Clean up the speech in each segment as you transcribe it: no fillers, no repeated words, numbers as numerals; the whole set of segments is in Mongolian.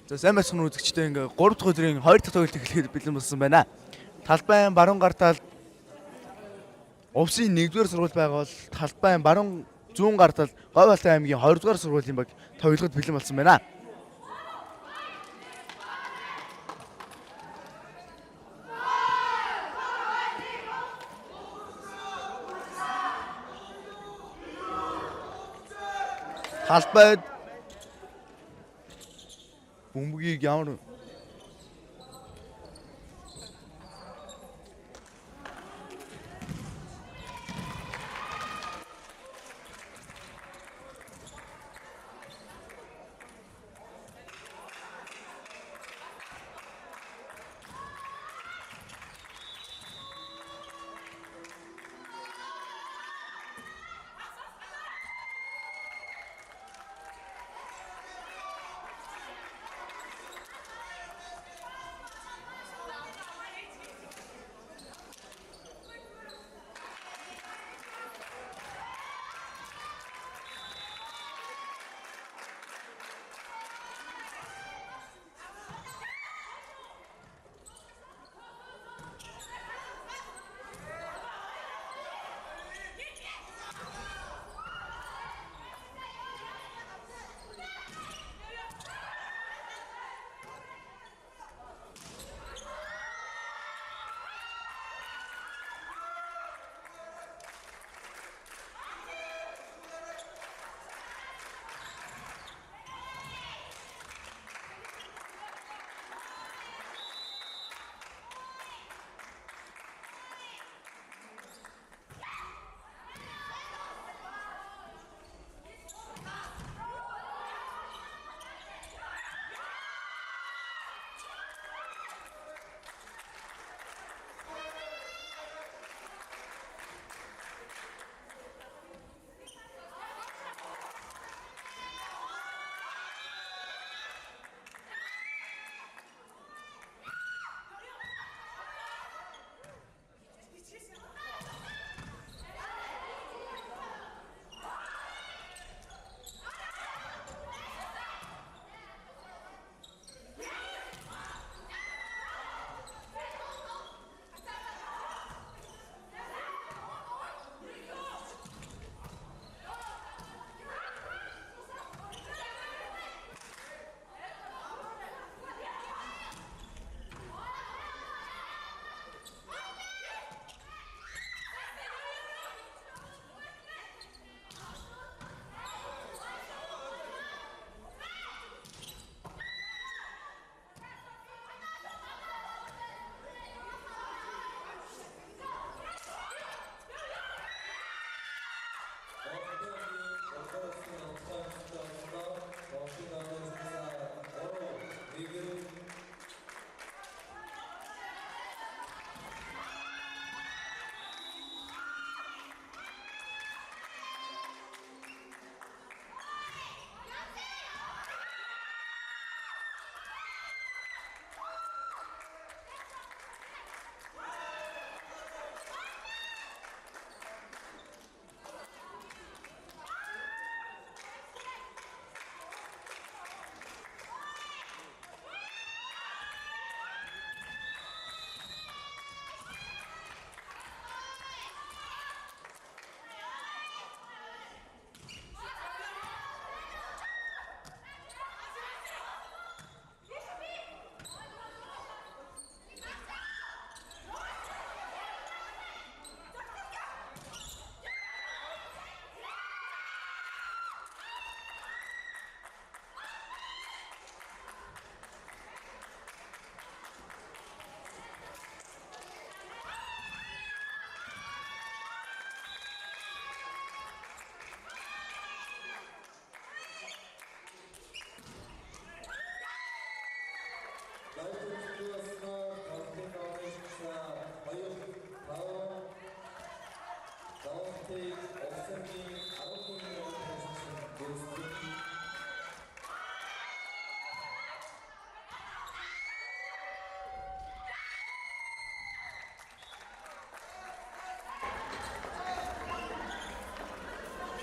За сайн байцгаана үзэгчдээ ингээ 3 дахь өдрийн 2 дахь тоглолт эхлэхэд бэлэн болсон байна. Талбайн баруун гар тал Увсын 1-р сургууль байгаа бол талбайн баруун зүүн гар тал Говьалтай аймгийн 2-р сургуулийн баг тоглоход бэлэн болсон байна. Талбайд бөмбөгийг ямар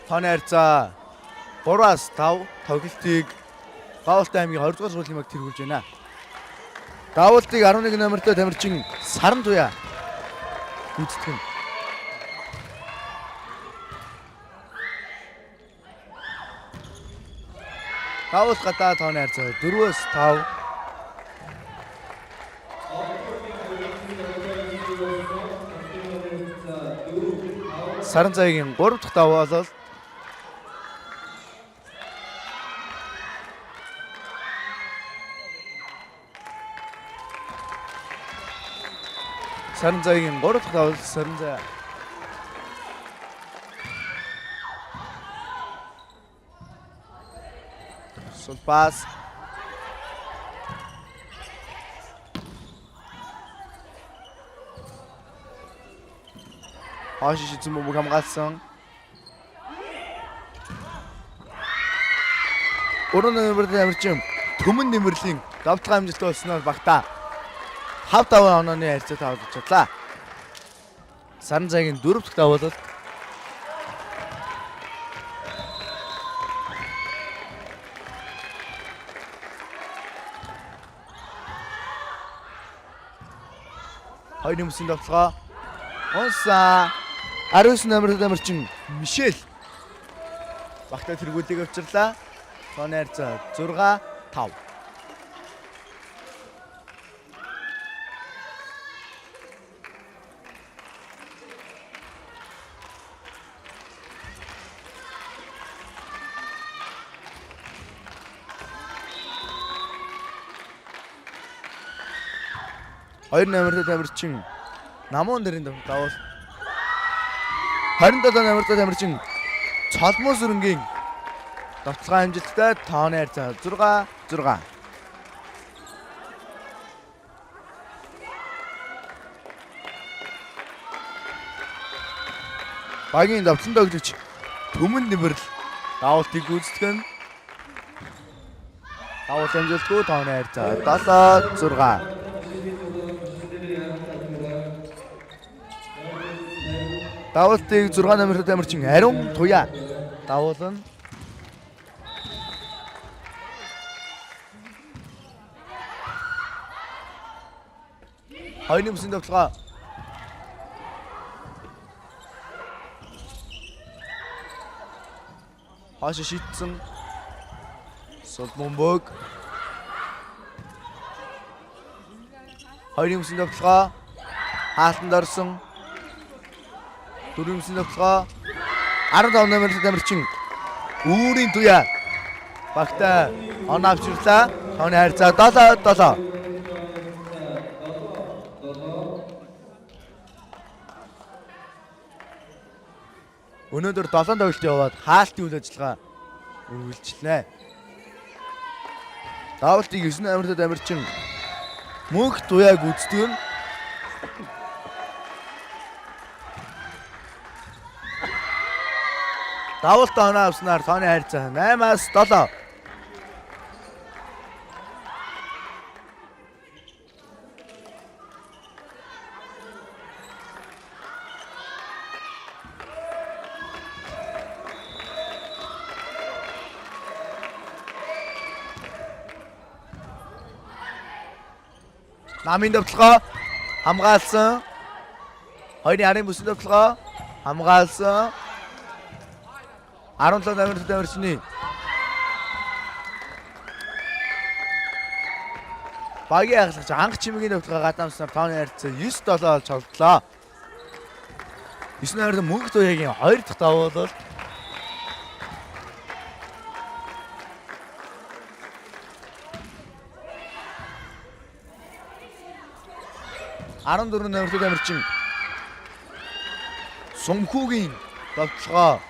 тооны харьцаа 3-5 тоглолтыг Гаавалтай аймгийн 20 дугаар сургуулийн баг тэргүүлж байна. Гаавалтыг 11 номертой тамирчин Саран Туяа гүйцэтгэн. Гаавал гадаа тооны харьцаа 4-5. Саран цагийн 3 дахь даваа болол Саран цагийн 3 дахь даваа Саран цай. Сул пас. Хашиж эзэн бөмбөг хамгаалсан. Өрөө нэмэрдээ амирчин төмөн нэмэрлийн давтгай амжилттай болсноор багтаа хав даваа онооны харьцаа тавуулж чадлаа. Саран цагийн 4 дахь давуулалт. Хоёр нэмсэн давталгаа. Онса 19 номертой тамирчин Мишель багтаа тэргүүлийг авчирлаа. Тооны харьцаа 6-5. Хоёр номертой тамирчин Намуун дэрийн давал 27 номертой тамирчин Цолмоо сүрэнгийн давталгаа амжилттай тооны харьцаа 6-6. Багийн давтсан тоглогч төмөн нэмэрл давалтыг гүйцэтгэн. Давал амжилтгүй тооны харьцаа 7-6. Давалтыг 6 номертой тамирчин Ариун Туяа давуулна. Хоёр нэмсэн давталгаа. Хаш шийдсэн. Сул бөмбөг. Хоёр нэмсэн давталгаа. Хаалтанд орсон. Дөрвөн давталгаа 15 номертой тамирчин Үүрийн Туяа багтаа оноо авчирлаа. Тооны харьцаа 7-7. Өнөөдөр 7 тоглолт яваад хаалтын үйл ажиллагаа үргэлжлэнэ. Давалтыг 9 номертой тамирчин Мөнх Туяаг үздэг. Давалт оноо авснаар тооны харьцаа 8-7. Намын давталгаа хамгаалсан. Хоёрын арын бүсийн давталгаа хамгаалсан. 17 номертой тамирчны багийн ахлагч анх чимэгийн давталгаа гадаамснаар тооны харьцаа 9-7 болж холдлоо. 9 номертой Мөнх Туяагийн 2 дахь давуулалт. Аран 4 номертой тамирчин Сумхүүгийн давталгаа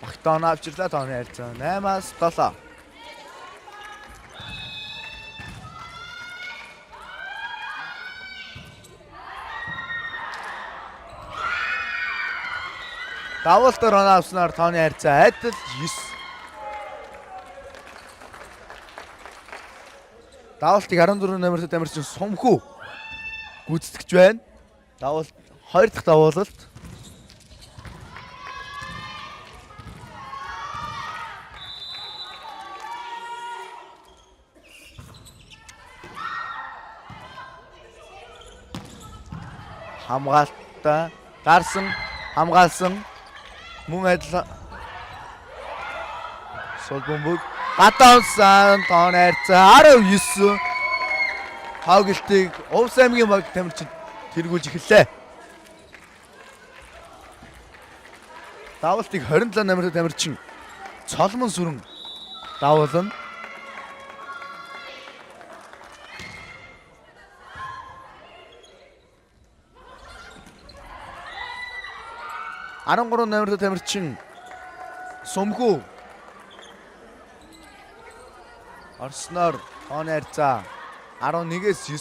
багтаа оноо авчирлаа. Тооны харьцаа 8-7. Давалтаар оноо авснаар тооны харьцаа адил 9. Давалтыг 14 номертой тамирчин Сумхүү гүйцэтгэж байна. Давалт 2 дахь давуулалт. хамгаалттай гарсан хамгаалсан мөн адил Сол бөмбөг гадаансан тоон хайрцаа 19 хавгилтыг Увс аймгийн баг тамирчин тэргүүлж эхэллээ. Давалтыг 27 намрын тамирчин Цолмон сүрэн давуулна. Арангуруу намрын тамирчин Сумхүү Орсноор тоон хайрцаа 11-9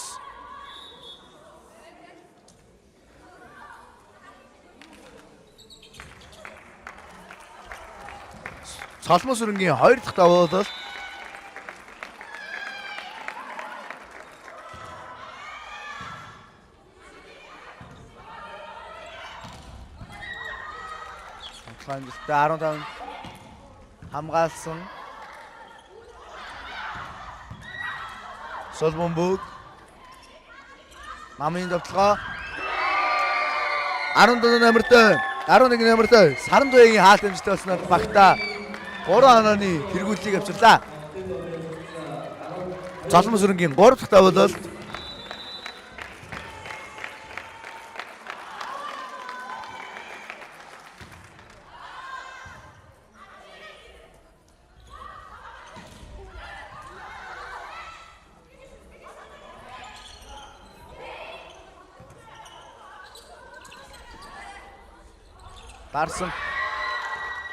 Цолмон сүрэнгийн 2 дахь давуулал хамгаалалттай 15 хамгаалсан Сол бөмбөг Мамын довтлогоо 17 намартай 11 намартай Сарандуягийн хаалт хэмжээтэй болсноор багта 3 онооны тэргүүллийг авчирлаа. Цолмон сүрэнгийн 3 дахь давуулалт дарсан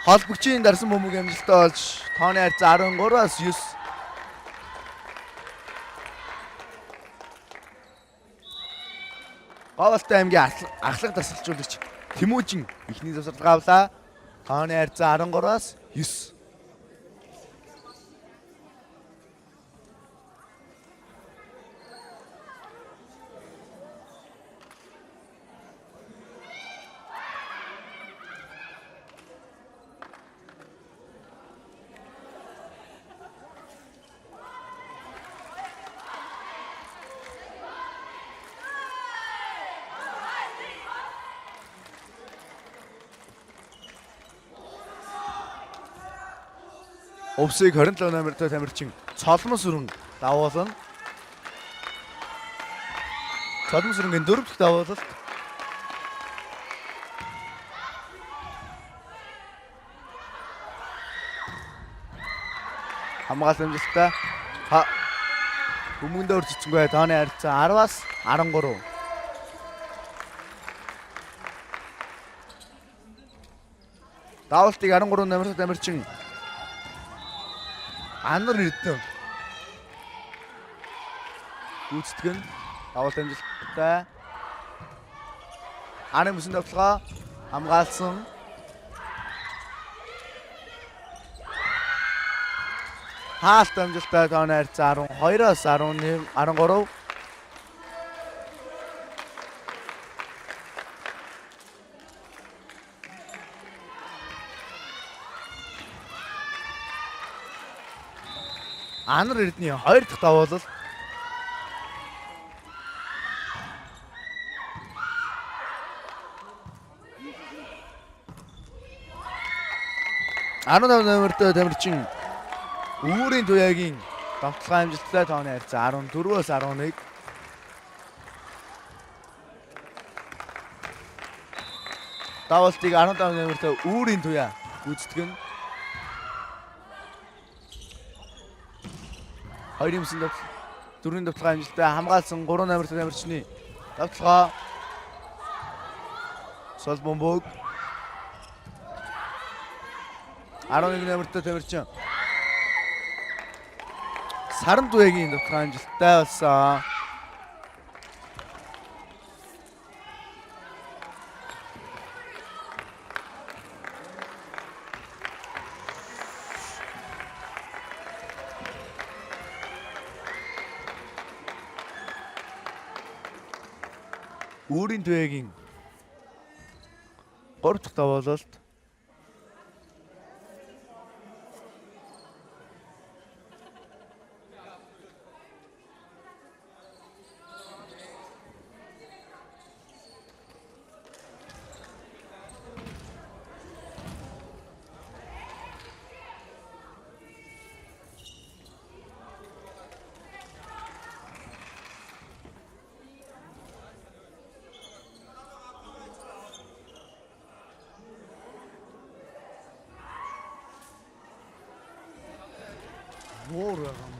холбогчийн дарсан бөмбөг амжилттай болж тооны хайрцаа 13-аас 9 Говьалтай аймгийн ахлах тасалжуулагч Тэмүүжин ихний завсарлага авлаа. Тооны хайрцаа 13-аас 9 Увсыг 27 намартай тамирчин Цолмон сүрэн давуулна. Цолмон сүрэнгийн 4 дахь давуулалт хамгаалалт амжилттай бөмбөгөндөө үржицсэнгүй тооны хайрцаа 10-аас 13 давалтыг 13 намартай тамирчин Анар Эрдэнэ гүйцэтгэн давалт амжилттай Аны мөсөн давталгаа хамгаалсан хаалт амжилттай тооны хайрцаа 12-аас 13 Анар Эрдэнэ 2 дахь давуулал Арнав номертой тамирчин Үүрийн Туяагийн давталгаа амжилттай тооны хайрцаа 14-өөс 11 давалтыг 15 номертой Үүрийн Туяа гүйцэтгэн 2-ын дөрвийн давталгаа амжилттай хамгаалсан 3 номертой тамирчны давталгаа Сол бөмбөг 11 номертой тамирчин Сарандуягийн давталгаа амжилттай болсон. Үүрийн Туяагийн 3 дахь давуулалт Муур байгаа юм.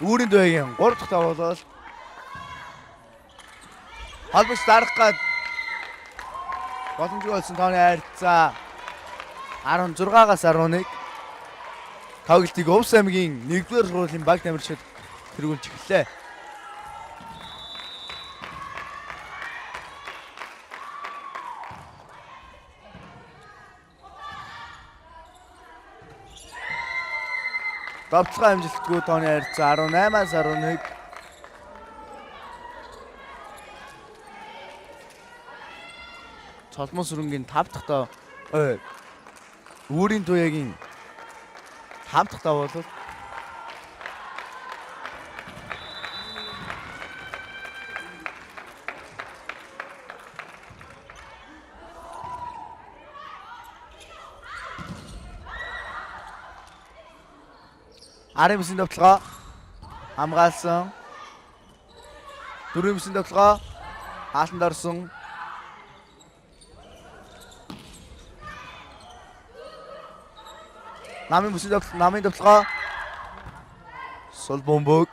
Үүрийн дуугийн 3 дахь тавуулал. Холбогч дарах гад боломжгүй болсон тооны харьцаа 16-аас 11. Тоглолтыг Увс аймгийн 1-р сургуулийн баг тамирчид тэргүүлж эхэллээ. Давталгаа амжилтгүй тооны харьцаа 18-аас 11. Цолмон сүрэнгийн 5 дахь тоо Үүрийн туяагийн 5 дахь тавуулал. Арын бүсийн давталгаа хамгаалсан. Дөрвийн бүсийн давталгаа хаалтанд орсон. Намын бүсийн давталгаа Сол бомбог.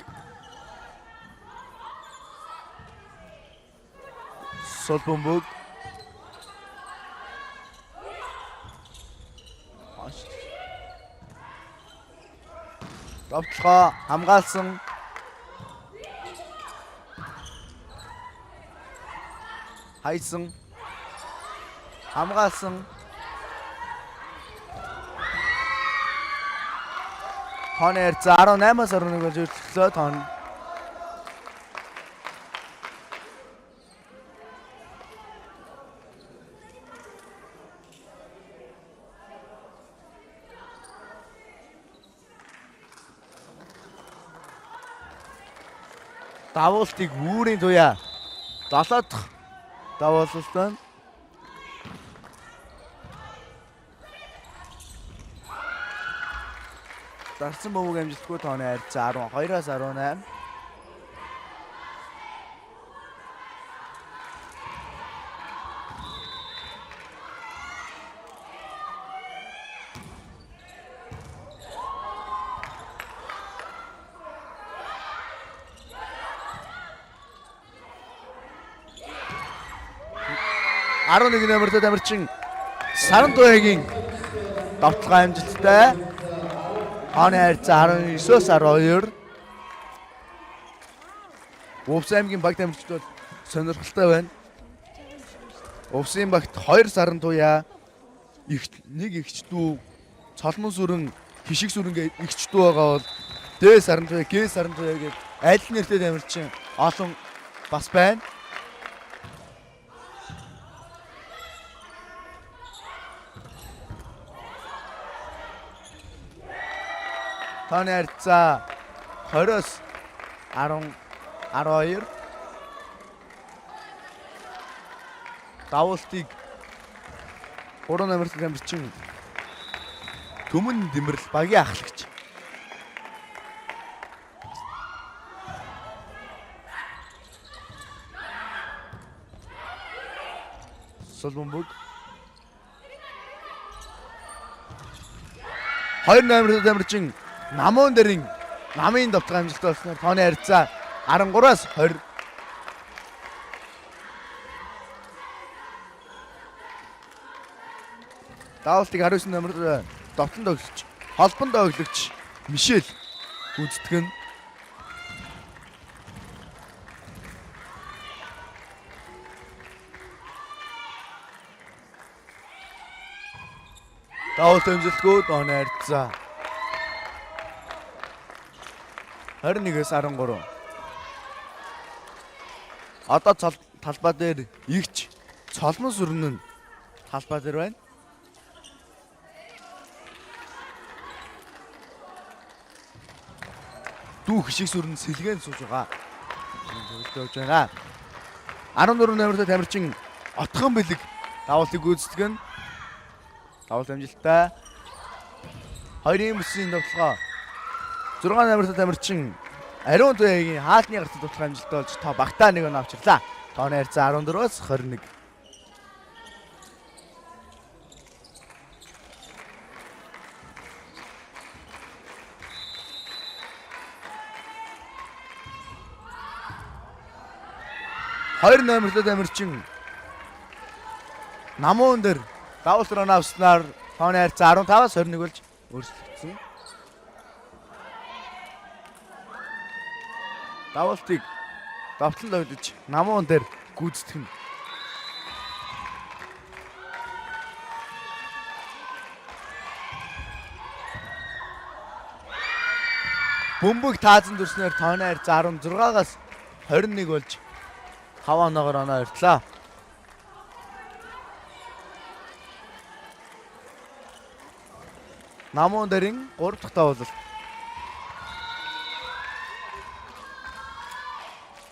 Сол бомбог. Давталгаа хамгаалсан. Хайсан. Хамгаалсан. Тооны харьцаа 18-аас 11 болж өртөлөө тоон. Давуултыг Үүрийн туяа 7 дахь давуулалтанд дарсан бомбог амжилтгүй тооны харьцаа 12-аас 18. Нэг нэмэртэй тамирчин Сарантуягийн давталгаа амжилттай. Тооны харьцаа 19-өөс 12. Увс аймгийн баг тамирчид бол сонирхолтой байна. Увсын багт 2 Сарантуяа, нэг эгч дүү, цолмон сүрэн, хишиг сүрэн гээд эгч дүү байгаа бол Д Сарантуяа, Г Сарантуяа гээд аль нэртэй тамирчин олон бас байна. Тооны харьцаа 20-оос 12. Давуултыг 3 номертой тамирчин Төмөн Дэмрэл багийн ахлагч. Сол бомбог. 2 номертой тамирчин Намын дэрийн намын давталгаа амжилттай болсон. Тооны харьцаа 13-аас 20. Давуултыг 19 номер довтлон тоглогч, холбон тоглогч Мишель гүйцэтгэн. Давуулт амжилтгүй тооны харьцаа 21-с 13. Одоо талбай дээр игч цолмон сүрэн нь талбай дээр байна. Дүү хишиг сүрэн сэлгээнд сууж байгаа. Төвлөж байгаа. 14 номертой тамирчин Отхон Бэлэг давуултыг гүйцэтгэн. Давуулт амжилттай. 2-ын бүсийн давталгаа 6 номертой тамирчин Ариун туяагийн хаалтны гарт давталгаа амжилттай болж та багтаа нэг нь авчирлаа. Тооны харьцаа 14-өөс 21. 2 номертой тамирчин намуун дээр давуу ран авснаар тооны харьцаа 15-аас 21 болж өөрчлөгдсөн. Давуултыг давтал өгдөж намуун дээр гүйцэтгэн. Бөмбөг таазан дүрснээр тооны харьцаа 16-аас 21 болж 5 оноогоор оноо өртлөө. Намуун дээрийн 3 дахь давуулт.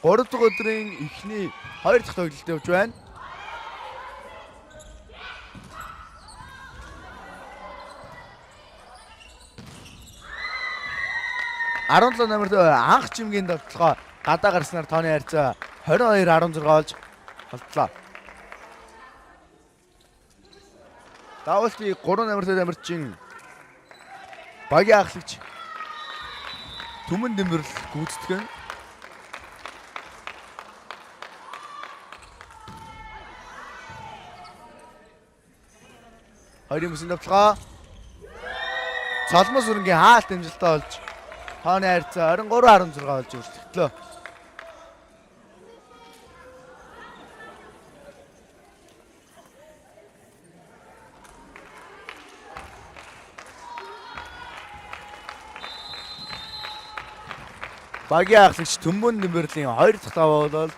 3 дахь өдрийн эхний 2 дахь тоглолт явж байна. Арван номертой анх чимгийн давталгаа гадаа гарснаар тооны харьцаа 22-16 болж болтлоо. Давуултыг 3 номертой тамирчин багийн ахлагч Түмэн Дэмбэрл гүйцэтгэн. Хоёрын бүсийн давталгаа Цолмос өрнгийн хаалт амжилттай болж тооны харьцаа 23-16 болж өөрчлөгдлөө. Багийн ахлагч Түмэн Дэмбэрлийн 2 дахь давуу бол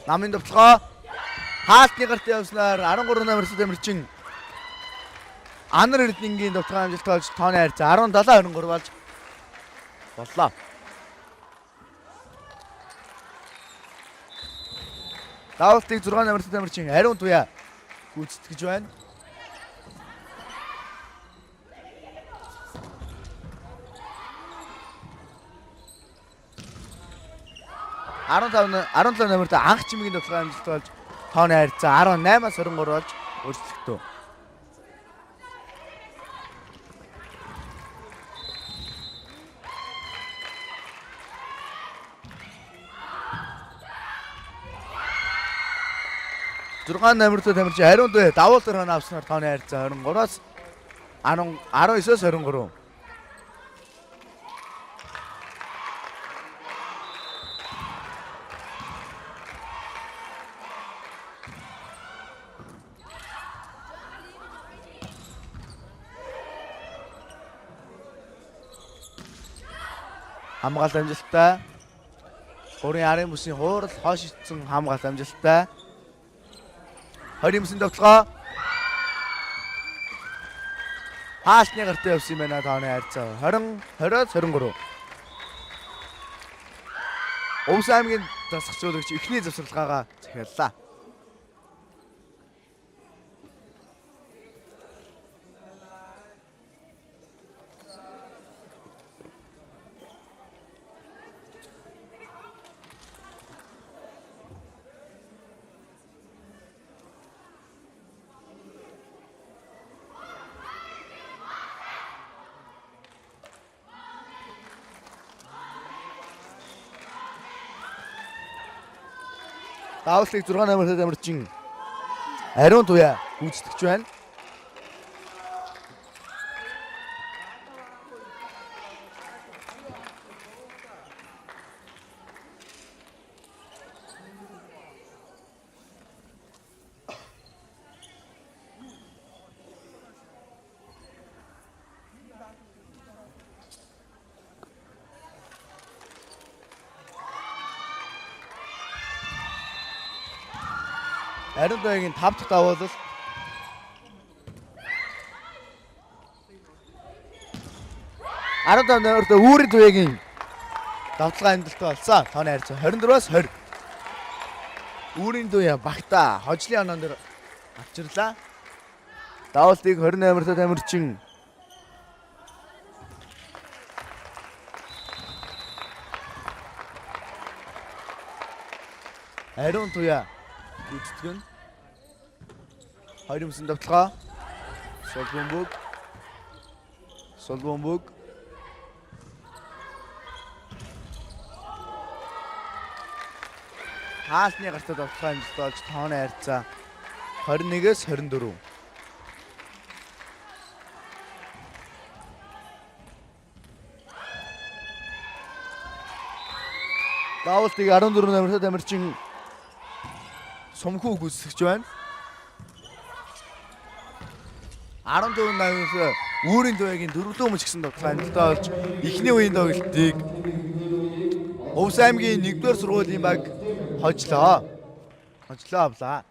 намын давталгаа хаалтны гарт явснаар 13 номертой тамирчин Анар Эрдэнгийн давталгаа амжилттай болж тооны харьцаа 17-23 болж боллоо. Давуултыг 6 номертой тамирчин Ариун Туяа гүйцэтгэж байна. Арван номертой анх чимгийн давталгаа амжилттай болж тооны харьцаа 18-аас 23 болж өөрчлөгдөв. Зургаан номертой тамирчин Ариун Туяа давуу дээр авснаар тооны харьцаа 23-аас 19-аас 23. Хамгаалалт амжилттай. Гурийн арын бүсийн хуурал хойш ицсэн хамгаалалт амжилттай. Хоёрын бүсийн давталгаа хаалтны гарт явсан юм байна тооны харьцаа 20-23. Өвс аймгийн засагчуулагч эхний завсарлагаагаа захиаллаа. Давуултыг 6 номертой тамирчин Ариун Туяа гүйцэтгэж байна. Ариун Туяагийн 5 дахь давуулал Ариун номертой Үүрийн Туяагийн давталгаа амжилттай болсон. Тооны харьцаа 24-аас 20. Үүрийн Туяа багтаа хожлын оноон дээр авчирлаа. Давуултыг 20 номертой тамирчин Ариун Туяа гүйцэтгэн. Хоёр юмсан давталгаа. Сол бөмбөг. Хаасны гартад давталгаа хэмжиж болж тооны харьцаа 21-с 24. Даавалтыг 14 номертой тамирчин Сумхүү гүйцэтгэж байна. 14 номер үүрийн дуягийн дөрвөлөө өмч гэсэн давталгаа амжилттай болж эхний үеийн тоглолтыг Өвс аймгийн 1-р сургуулийн баг хожлоо авлаа.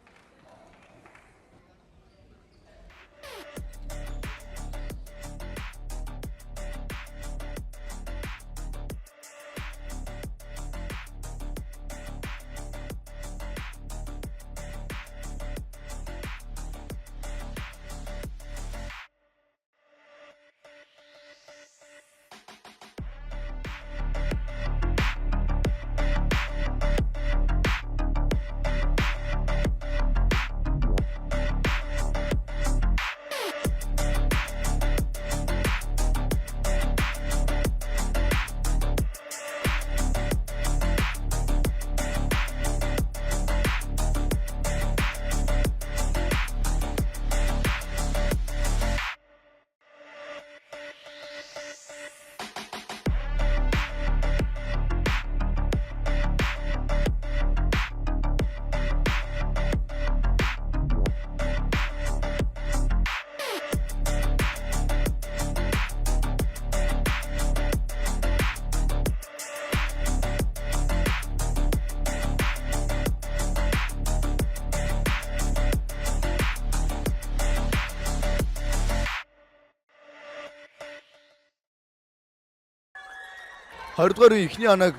Хоёрдугаар үеийн эхний оног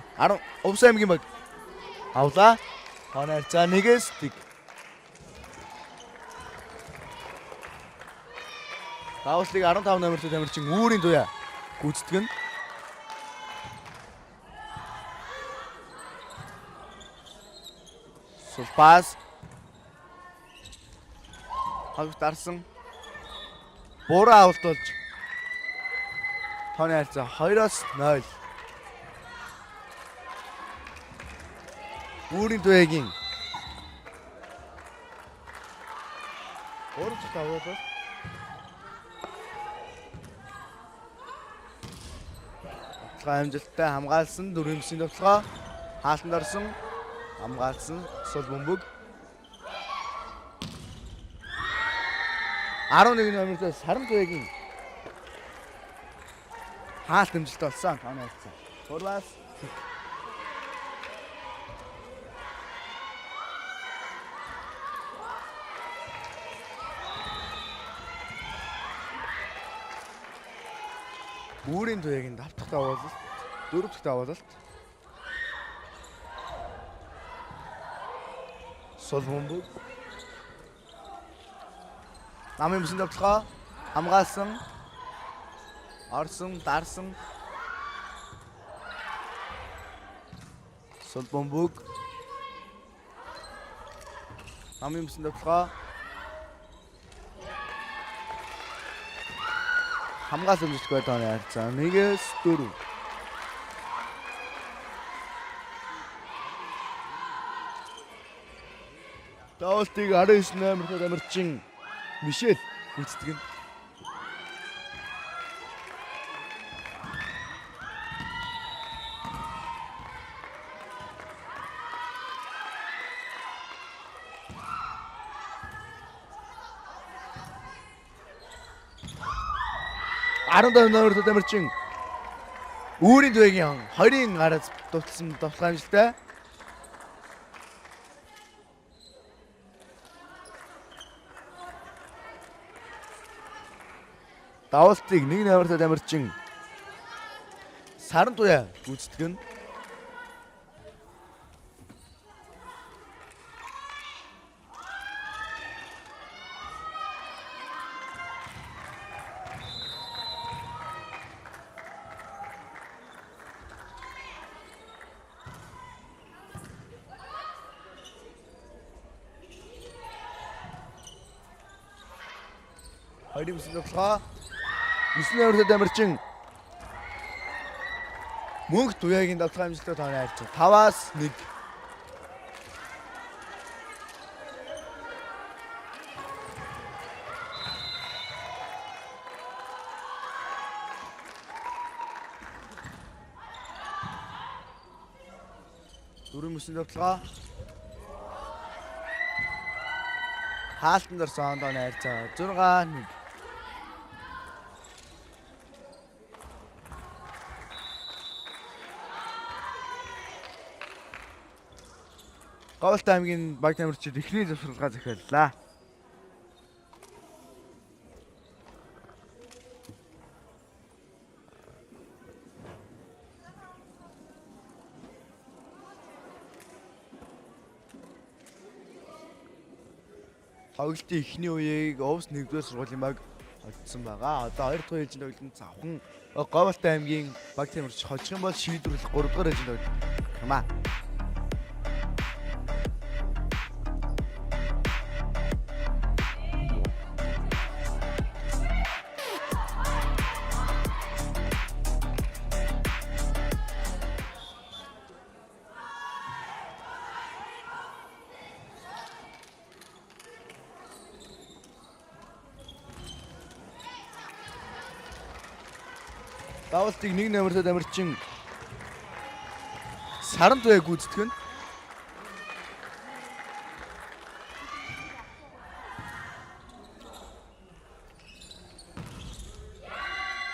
Өвс аймгийн баг авлаа. Тооны харьцаа 1-с 1. Даавалтыг 15 номертой тамирчин үүрийн дуя гүйцэтгэн. Сулпас. Хагт дарсан. Буруу авалт болж тооны харьцаа 2-с 0. Үүрийн дуягийн Орж тавуулаа. Амжилттай хамгаалсан 4 юмсын давталгаа. Хаалтанд орсон хамгаалсан сул бөмбөг. 11 номертой Саран туягийн хаалт амжилт болсон. Тооны харьцаа. Урвас Үүрийн туягийн давтах давуулалт, 4 дахь давуулалт. Сол бөмбөг. Намын юмсын давталгаа хамгаалсан. Орсон, дарсан. Сол бөмбөг. Намын юмсын давталгаа хамгаалсан амжилттай тооны харьцаа 1-с 4. Даавалтыг 19 номертой тамирчин Мишель гүйцэтгэн. номертой тамирчин Үүрийн дуягийн 20-ын гараас дутсан давталгаа амжилттай. Даавалтыг 1 номертой тамирчин Саран туяа гүйцэтгэн. Хоёрын бүсэнд тоглоо. 9 номертой дамирчин Мөнх Туяагийн давталгаа амжилттай тооны харьцаа 5-1. Дөрвөн бүсэнд тоглоо. Хаалтан дорсон тооны харьцаа 6-1. Говьт аймгийн баг тамирчид эхний завсралгаа захиаллаа. Тоглолтын эхний үеийг Овс 1-р сургуулийн баг олдсон байгаа. Одоо 2 дахь ээлжинд тоглолтод завхан Говьт аймгийн баг тамирч хожих юм бол шийдвэрлэх 3 дахь ээлжинд тоглох юм аа. Давалтыг 1 номертой дамирчин Сарантуяа гүйцэтгэн.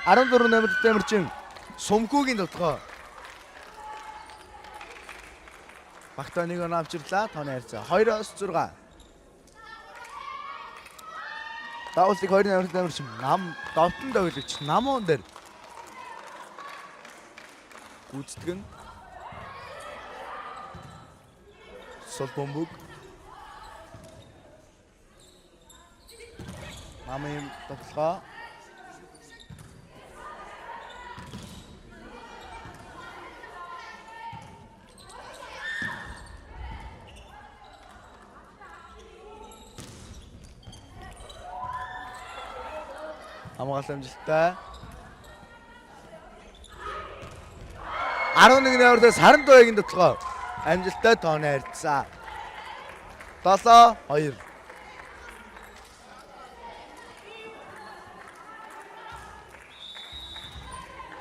Арандурын номертой дамирчин Сумхүүгийн давталгаа. Багтаа нэг оноо авчирлаа. Тооны харьцаа 2-6. Давалтыг 2 номертой дамирчин нам довтон тоглогч намуун дээр гүйцэтгэн. Сол бомбог. Намын давталгаа. Хамгаалалт амжилттай. 11 номертой Сарантуяагийн давталгаа амжилттай тооны харьцаа 7-2.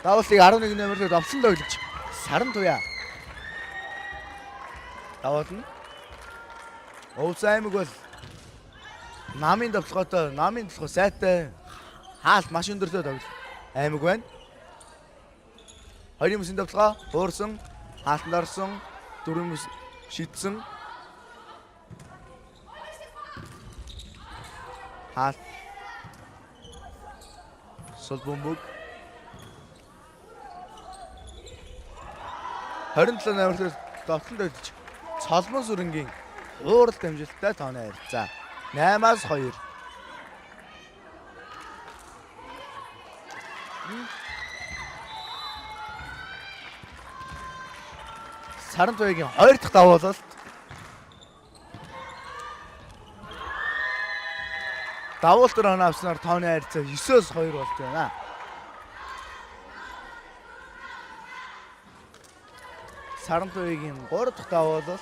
Давалтыг 11 номертой давсан тоглож Сарантуяа. Давуулна. Овс аймаг бол намын давталгаатай, намын давталгаа сайтай хаалт маш өндөртэй тоглож аймаг байна. Хоёрын бүсэнд давталгаа хуурсан, хаалтанд орсон, дөрвөн бүс шидсэн. Хаалт. Сол бомбог. 27 номертой давталт өгч Цолмон сүрэнгийн ууралт амжилттай тооны харьцаа 8-2. Сарантуяагийн 2 дахь давуулалт. Давуултаар оноо авснаар тооны харьцаа 9-2 болж байна. Сарантуяагийн 3 дахь давуулалт.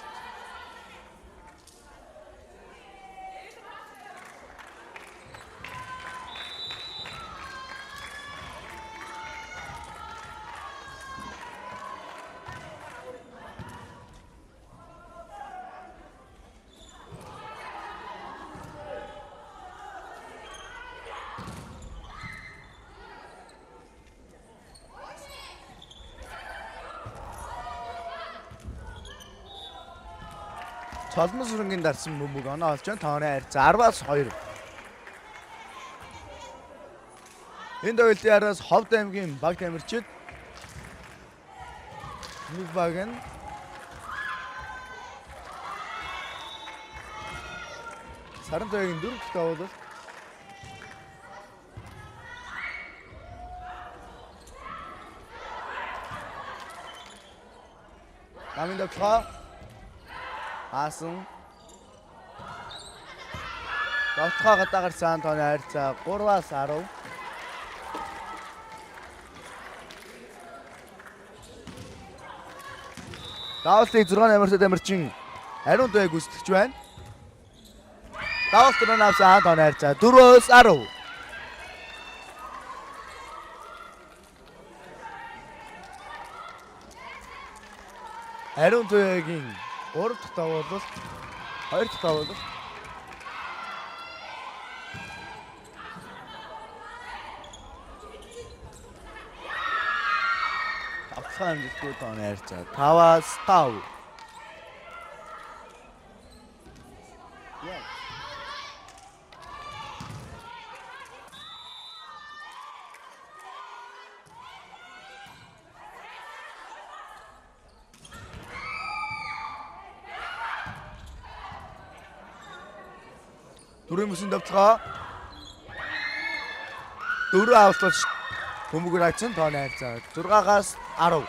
Цолмон сүрэнгийн дарсан бөмбөг оноо олж байна. Тооны харьцаа 10-2. Энэ тоглолтын араас Ховд аймгийн баг тамирчид нэг баг нь Сарантуяагийн 4 дахь давуулалт. Намын давталгаа Хаасан Довтлогоо дагарсан тооны харьцаа 3-аас 10. Давалтыг 6 номертой тамирчин ариун туяг гүйцэтгэж байна. Давалт руу навсан тооны харьцаа 4-өөс 10. Ариун туягийн 3 дахь давуулалт, 2 дахь давуулалт. Давталгаа амжилтгүй тооны харьцаа 5-аас 5. Дөрөв мөсөн давталгаа 4 авалталж бөмбөгөөр хajсан тооны харьцаа 6-аас 10.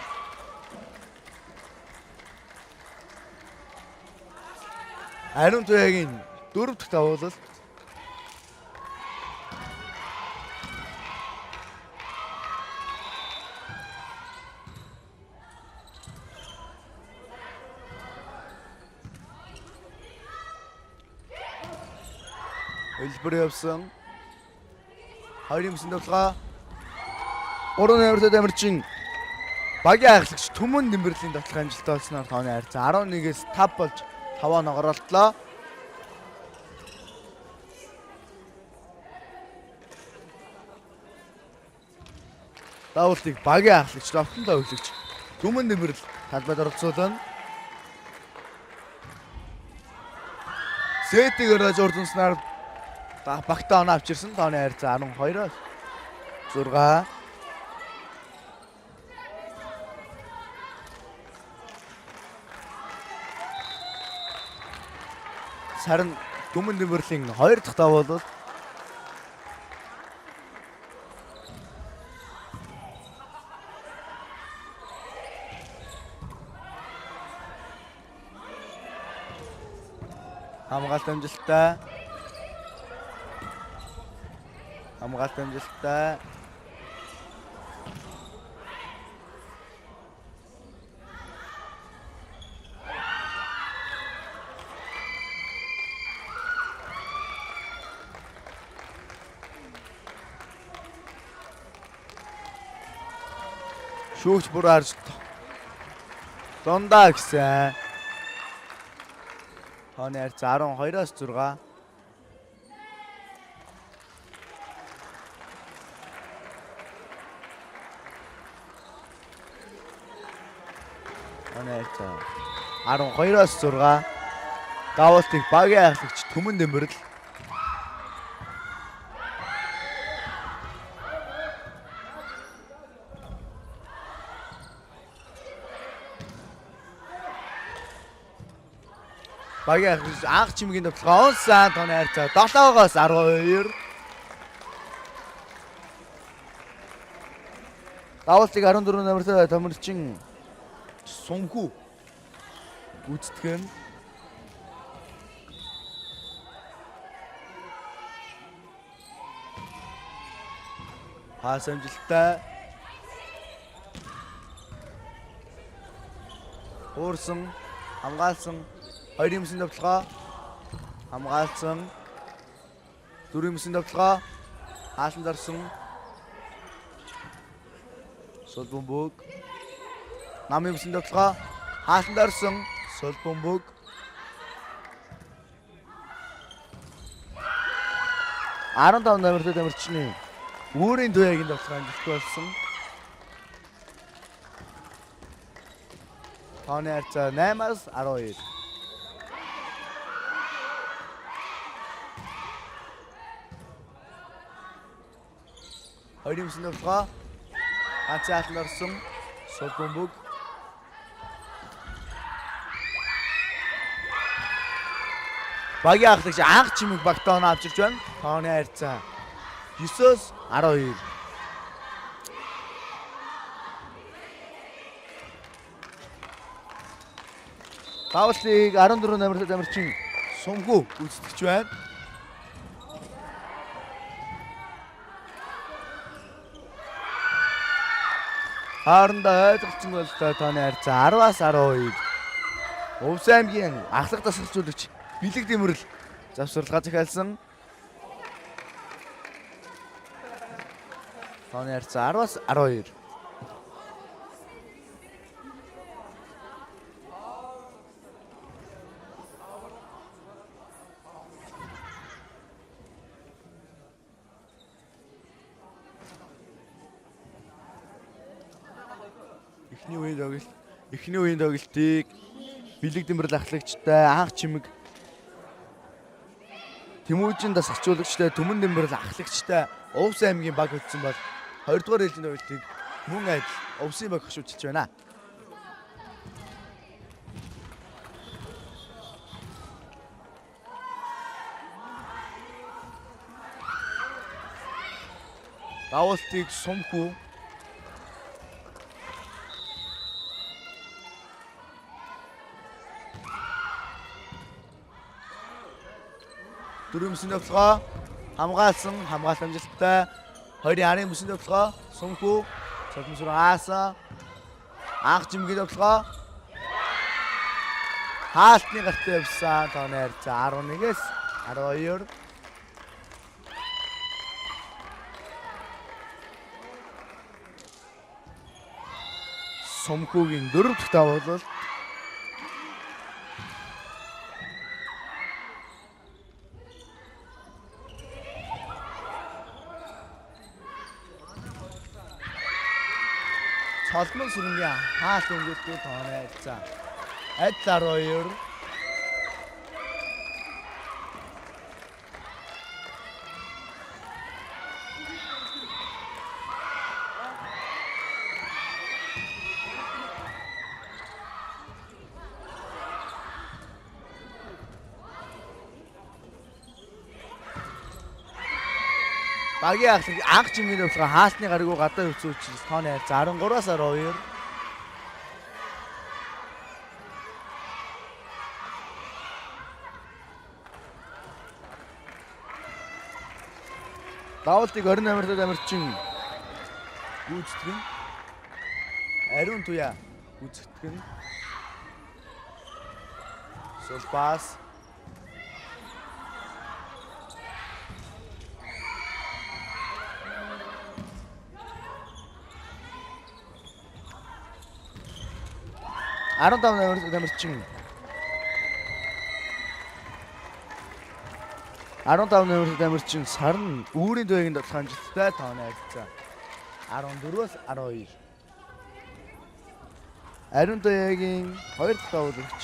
Ариун туягийн 4 дахь давуулалт. Элбэр явсан. 2 мөсөн давталгаа 3 номертой тамирчин багийн ахлагч Түмэн Дэмбэрлийн давталгаа амжилттай олсноор тооны харьцаа 11-ээс 5 болж 5 ногооролтлоо. Давалтыг багийн ахлагч Ловтонтой өглөгч Түмэн Дэмбэрл талбайд оролцуулна. Сэтгээр журдснаар багтаа оноо авчирсан тооны харьцаа 12-аас 6. Сарн Түмэн Дэмбэрлийн 2 дахь давуулалт. Хамгаалт амжилттай. Хамгаалт амжилттай. Шүүгч бүр харж дундаа гисэн. Тооны харьцаа 12-аас 6. Тооны харьцаа 12-аас 6. Давалтыг багийн ахлагч Түмэн Дэмбэрл. Багийн ахлагч анх чимгийн давталгаа онсан тооны харьцаа 7-оос 12. Давалтыг 14 номертой тамирчин Сумхүү гүйцэтгэн. Пас амжилттай. Уурсан, хамгаалсан 2 мөсөн давталгаа хамгаалсан. 4 мөсөн давталгаа хаалт дарсан. Сол бөмбөг. 8 мөсөн давталгаа хаалт дарсан. Сол бөмбөг. Аран номертой тамирчны өөрийн туяагийн давталгаа амжилттай болсон. Тооны харьцаа 8-аас 12. Хоёрын мөсөн давталгаа ганц хаалт орсон. Сол бөмбөг. Багийн ахлагч анх чимэг багтаа оноо авчирч байна. Тооны харьцаа 9-өөс 12. Давалтыг 14 номертой тамирчин Сумхүү гүйцэтгэж байна. Хоорондоо ойлголцсон болтой тооны харьцаа 10-аас 12. Увс аймгийн ахлах дасгалжуулагч Бэлэг Дэмрэл завсралгаа захиалсан. Тооны харьцаа 10-аас 12. Эхний үеийн тоглолтыг Бэлэг Дэмрэл ахлагчтай анх чимэг Тэмүүжин дас ачуулагчтай Түмэн Дэмрэл ахлагчтай Увс аймгийн баг хөдсөн бол 2 дугаар ээлжийн тоглолтыг мөн адил Увсын баг хөшөөчилж байна. Давуултыг Сумхүү дөрөв мөсөн тоглогоо хамгаалсан хамгаалалт амжилттай. Хоёрын арын мөсөн тоглогоо Сумхүү цогмсруу аасан. Анх жимгийн тоглогоо хаалтны гартаа явсан. Тооны харьцаа 11-ээс 12. Сумхүүгийн 4 дахь давуулалт. Цолмон сүрэнгийн хаалт өнгөлтөө тооны харьцаа адил 12. Багийн ахлах анх жимгийн болохоор хаалтны гаригуу гадаа хөвцөн учраас тооны харьцаа 13-аас 12. Давуултыг 28-р амирчин гүйцэтгэн. Ариун туяа гүйцэтгэн. Сулпас амирчин 15 амирчин Сарн үүрийн туяагийн тоглох амжилттай тооны харьцаа 14-өөс 12. Ариун туяагийн 2 дахь давуулагч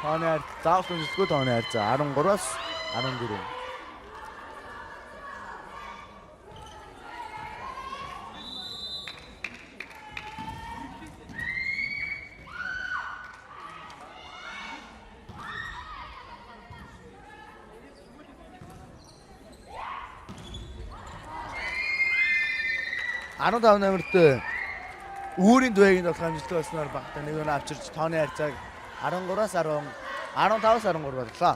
тооны харьцаа тооны харьцаа 13-аас 14. Арван намарт үүрийн туяагийн тоглох амжилттай болсноор багтаа нэг нь авчирч тооны харьцааг 13-аас 10, 15-аас 13 боллоо.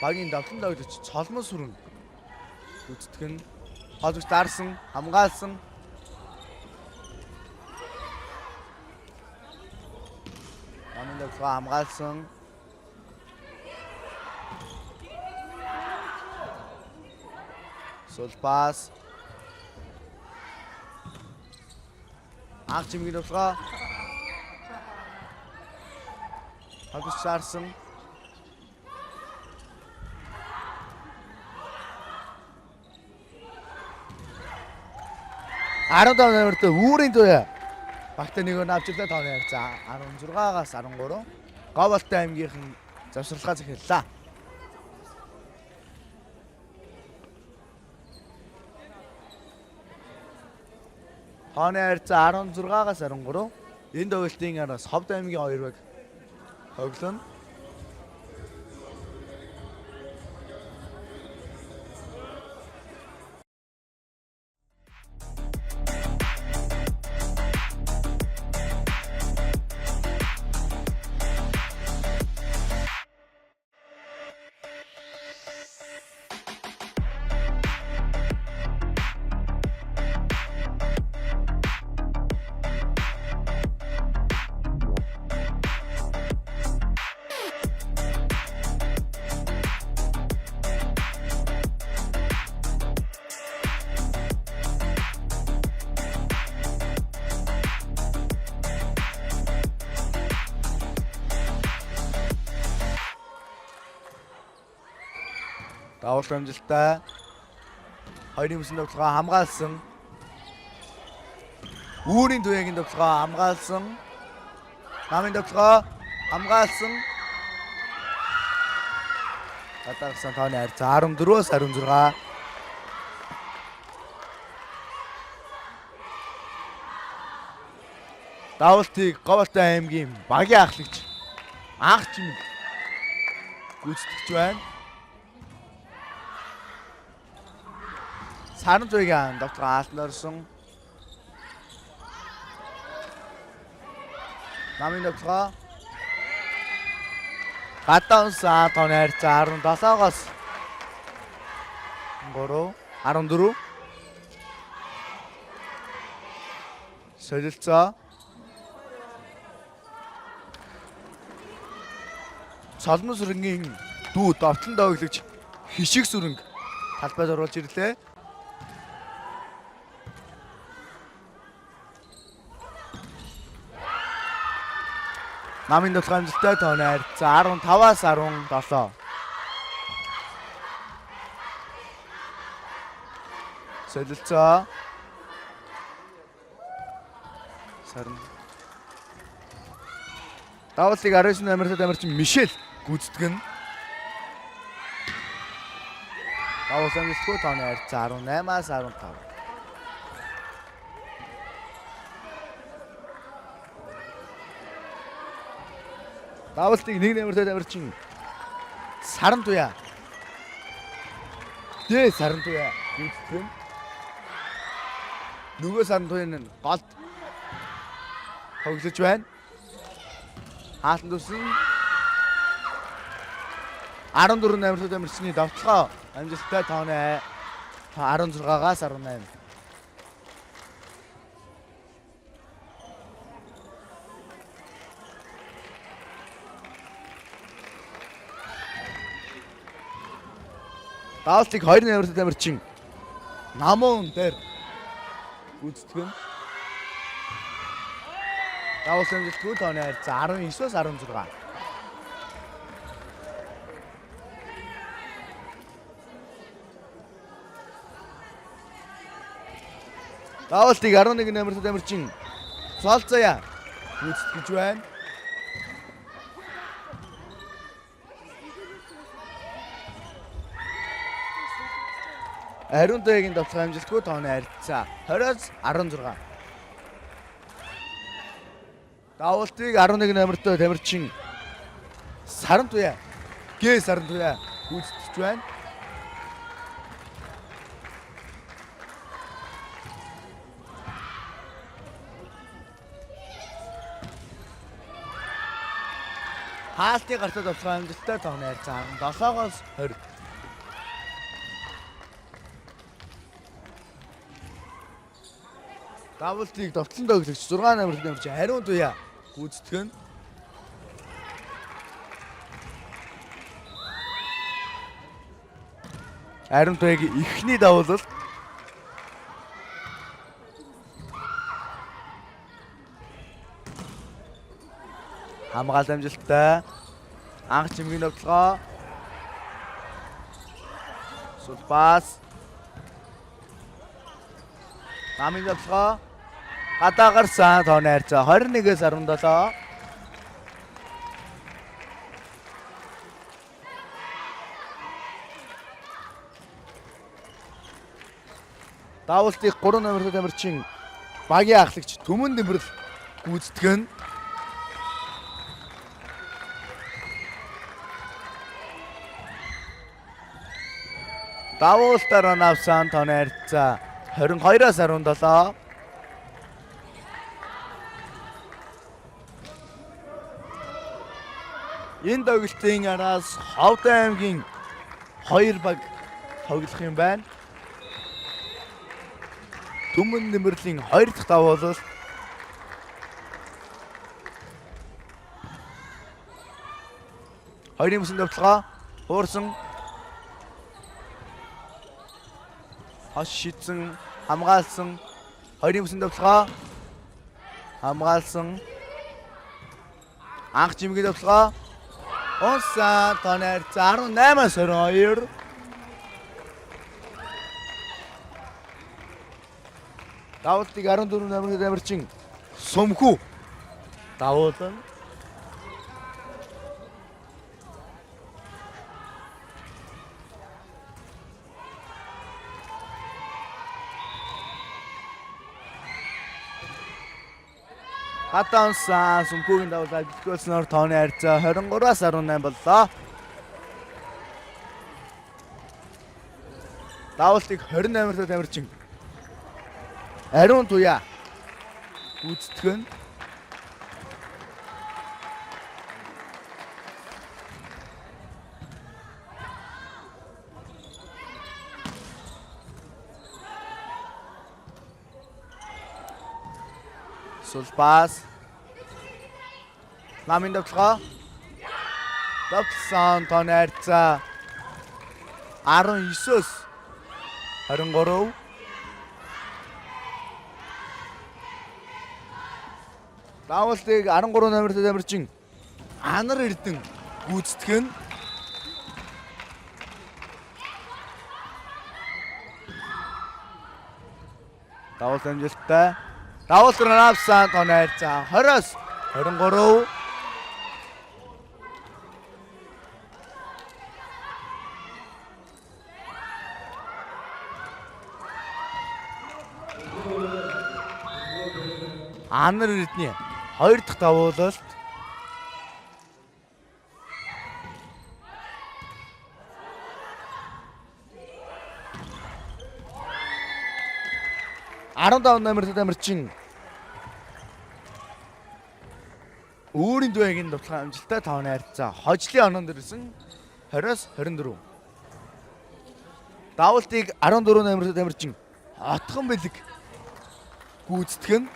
Багийн давтан давж цолмон сүрэн гүйцэтгэн холбогч дарсан хамгаалсан. Аминд хамгаалсан. Сулпас анх жимгийн тоглоо холбогч дарсан. Арван намарт үүрийн туяа багтаа нэг нь авчлаа тооны харьцаа 16-аас 13. Говьолтой аймгийнхан завсралгаа захиаллаа. Тооны харьцаа 16-аас 13. Энэ тоглолтын араас Ховд аймгийн 2 баг тоглоно. Давуулт амжилттай. Хоёрын бүсийн тоглогоо хамгаалсан. Үүрийн туяагийн тоглогоо хамгаалсан. Намын тоглогоо хамгаалсан. Гадаагсан тооны хайр 14-өөс 16. Давуултыг Говьалтай аймгийн багийн ахлагч анх чимэг гүйцэтгэж байна. Саран зүйн доктор Алтан орсон. Намын доктор гадаан саа тооны хайр 17-оос 3 14. Солилцоо Солонгос сүрэнгийн дүү довтлон дооглагч хишиг сүрэнг талбайд оруулж ирлээ. Намын дотлох амжилттай тооны хайр 15-аас 17. Солилцоо Давуултыг 19 номертой дамирчин Мишель гүйцэтгэн. Давуулт амжилтгүй тооны хайр 18-аас 15. Давуултыг 1 номертой дамирчин Саран туяа. Саран туяа гүйцэтгэн. Нөгөө Саран туяаны голд тоглож байна. Хаалтан төсөн 14 номертой дамирчны давталгаа амжилттай тооны 16-аас 18. Давуултыг 2 номертой дамирчин Намуун дээр гүйцэтгэн. Давуулт амжилтгүй тооны хайр 19-өөс 16. Давуултыг 11 номертой дамирчин Солцоя гүйцэтгэж байна. Ариун туяагийн давталгаа амжилтгүй тооны хайр 20-аас 16. Давуултыг 11 номертой дамирчин Саран туяа Саран туяа гүйцэтгэж байна. Хаалтын гартаа давталгаа амжилттай тооны хайр 17-оос 20. Давуултыг довтлон дооглагч 6 номертой дамирчин Ариун туяа гүйцэтгэн. Ариун туяагийн эхний давуулалт хамгаалалт амжилттай. Анх чимгийн довтлогоо Сулпас намын довтлогоо гадаагарсан тооны хайр 21-ээс 17. Давуултыг 3 номертой дамирчин багийн ахлагч Түмэн Дэмбэрэл гүйцэтгэн. Давуултаар навсан тооны хайр 22-аас 17. Энэ тоглолтын араас Ховд аймгийн 2 баг тоглох юм байна. Түмэн Дэмбэрэлийн 2 дахь давуулалт хоёрын бүсийн давталгаа хуурсан хаш шидсэн хамгаалсан хоёрын бүсийн давталгаа хамгаалсан анх жимгийн давталгаа онсан тонер 18-аас 22. Давалтыг 14 намрын тамирчин Сүмхүү давуулан хатансан Сүмхүүгийн давуулаа бэлтгүүлснээр тооны харьцаа 23-аас 18 боллоо. Давалтыг 28-р тамирчин Ариун Туяа гүйцэтгэн Сулпас намын давталгаа давталсан тооны харьцаа 19-с 23. Давалтыг 13 номертой тамирчин Анар Эрдэнэ гүйцэтгэн давалт амжилттай. Давалт авсан тооны харьцаа 20-с 23. Анар Эрдэнэ 2 дахь давуулалт. Арандав номертой тамирчин Өөрийн дуугийн давталгаа амжилттай 5-ны харьцаа хожлын оноонд ирсэн 20-с 24. Давалтыг 14 номертой тамирчин Отхон Бэлэг гүйцэтгэн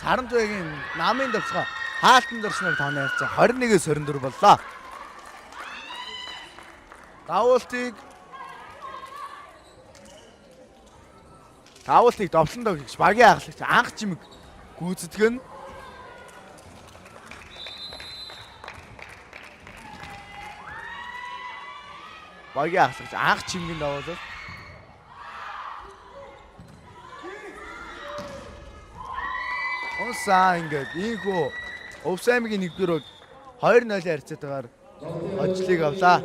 Сарантуягийн намын давталгаа хаалтан дурснаар тооны харьцаа 21-с 24 боллоо. Давалтыг довлон догч багийн ахлагч анх чимэг гүйцэтгэн багийн ахлагч анх чимгийн давуулалт. Онсаа ингээд ийхүү Өвс аймгийн 1-р 2-0 харьцаатайгаар очлыг авлаа.